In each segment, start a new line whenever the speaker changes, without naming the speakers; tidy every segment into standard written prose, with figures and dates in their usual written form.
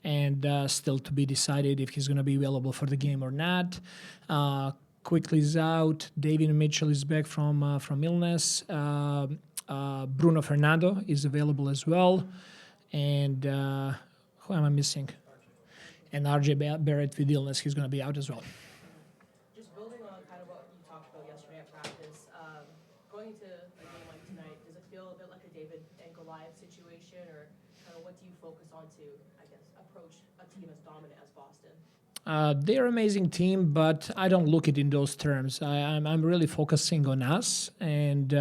and still to be decided if he's going to be available for the game or not. Quickly is out. David Mitchell is back from illness. Bruno Fernando is available as well. And who am I missing? And RJ Barrett with illness, he's going to be out as well.
Just building on kind of what you talked about yesterday at practice, going into a game like tonight, does it feel a bit like a David and Goliath situation, or kind of what do you focus on to, I guess, approach a team as dominant as Boston?
They're an amazing team, but I don't look at it in those terms. I'm really focusing on us, and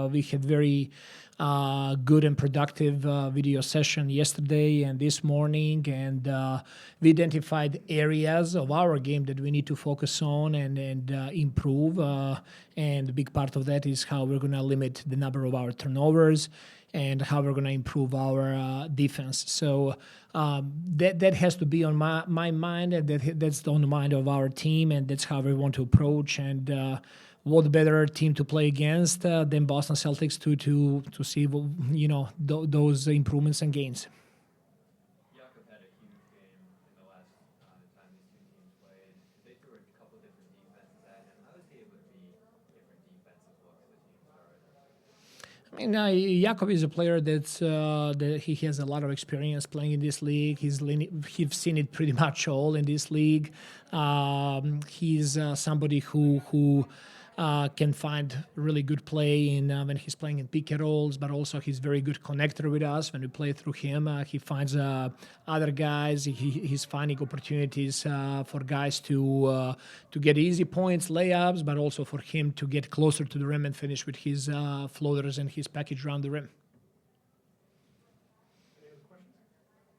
we had very good and productive video session yesterday and this morning, and we identified areas of our game that we need to focus on and improve. And a big part of that is how we're going to limit the number of our turnovers and how we're going to improve our defense. So that has to be on my mind, and that's on the mind of our team, and that's how we want to approach. And what better team to play against than Boston Celtics to see those improvements and gains.
Jakob had a huge game in the last time these two teams played. They threw a couple different defenses at him. How is he able to beat different defensive looks the teams are?
I mean, Jakob is a player that he has a lot of experience playing in this league. He's seen it pretty much all in this league. He's somebody who can find really good play in when he's playing in pick and rolls, but also he's very good connector with us. When we play through him, he finds other guys. He's finding opportunities for guys to get easy points, layups, but also for him to get closer to the rim and finish with his floaters and his package around the rim.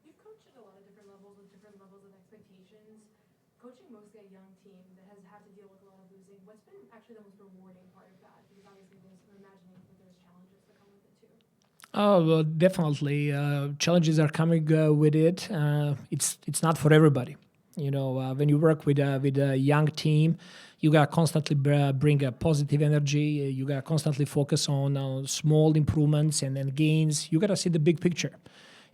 You've coached at a lot of different levels with different levels of expectations. Coaching mostly a young team that has had to deal with a lot of losing, what's been actually the most rewarding part of that? Because obviously I'm imagining that there's challenges that come with it too.
Oh, well, definitely. Challenges are coming with it. It's not for everybody. When you work with a young team, you gotta constantly bring a positive energy. You gotta constantly focus on small improvements and then gains. You gotta see the big picture.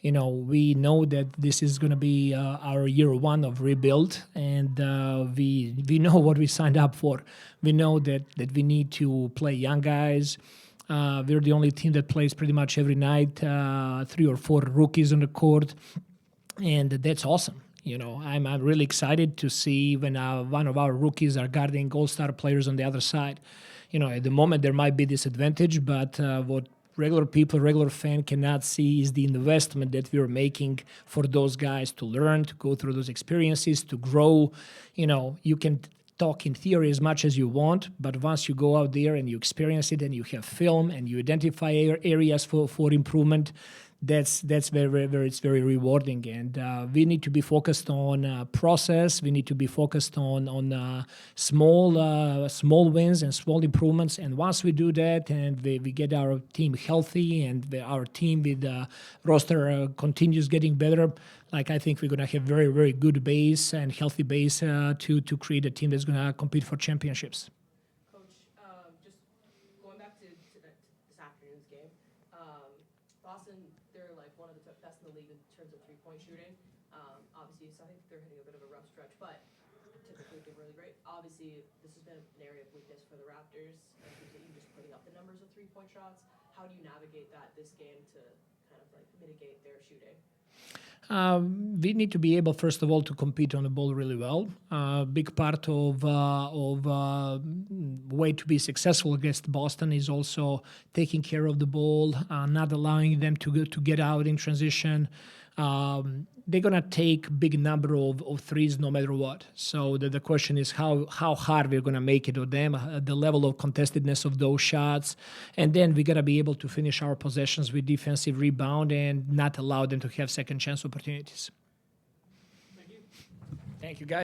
We know that this is going to be our year one of rebuild, and we know what we signed up for. We know that we need to play young guys. We're the only team that plays pretty much every night, 3 or 4 rookies on the court, and that's awesome. I'm really excited to see when one of our rookies are guarding all-star players on the other side. At the moment there might be disadvantage, but what regular fan cannot see is the investment that we're making for those guys to learn, to go through those experiences, to grow. You can talk in theory as much as you want, but once you go out there and you experience it and you have film and you identify areas for improvement, that's where it's very rewarding. And we need to be focused on process. We need to be focused on small wins and small improvements. And once we do that and we get our team healthy and our team with roster continues getting better, I think we're going to have very, very good base and healthy base to create a team that's going to compete for championships.
Coach, just going back to this afternoon's game, Boston, they're one of the best in the league in terms of three-point shooting. Obviously, so I think they're hitting a bit of a rough stretch, but typically they're really great. Obviously, this has been an area of weakness for the Raptors, you just putting up the numbers of three-point shots. How do you navigate this game to kind of mitigate their shooting?
We need to be able, first of all, to compete on the ball really well. Big part of way to be successful against Boston is also taking care of the ball, not allowing them to get out in transition. They're going to take big number of threes no matter what. So the question is how hard we're going to make it with them, the level of contestedness of those shots. And then we got to be able to finish our possessions with defensive rebound and not allow them to have second chance opportunities. Thank you, guys.